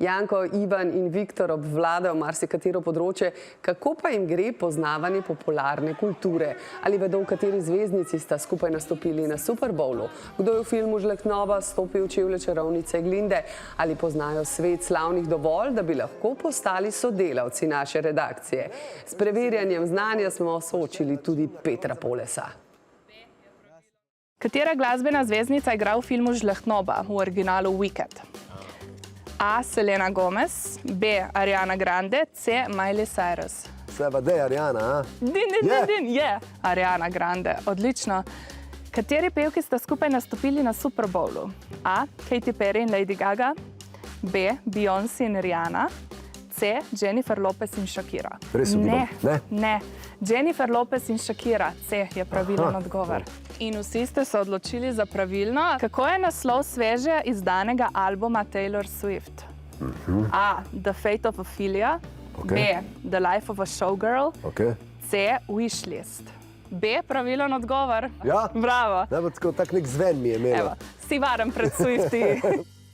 Janko, Ivan in Viktor obvladajo marsikatero področje, kako pa jim gre poznavanje popularne kulture? Ali vedo, v kateri zvezdnici sta skupaj nastopili na Super Bowlu? Kdo je v filmu Žlehnova stopil v čevlje čarovnice Glinde? Ali poznajo svet slavnih dovolj, da bi lahko postali sodelavci naše redakcije? S preverjanjem znanja smo soočili tudi Petra Polesa. Katera glasbena zvezdnica igra v filmu Žlehnova, v originalu Wicked? A. Selena Gomez, B. Ariana Grande, C. Miley Cyrus. Seveda je Ariana, a? Je Ariana Grande, odlično. Kateri pevki sta skupaj nastopili na Super Bowlu? A. Katy Perry in Lady Gaga, B. Beyoncé in Rihanna, C. Jennifer Lopez in Shakira. Res ugibam. Ne. Jennifer Lopez in Shakira, C je pravilen odgovor. In vsi ste se odločili za pravilno. Kako je naslov sveže izdanega albuma Taylor Swift? A. The Fate of Ophelia, B. The Life of a Showgirl, C. Wishlist. B, pravilen odgovor. Ja? Bravo. Tako nek zven mi je imelo. Evo, si varen pred Swifti.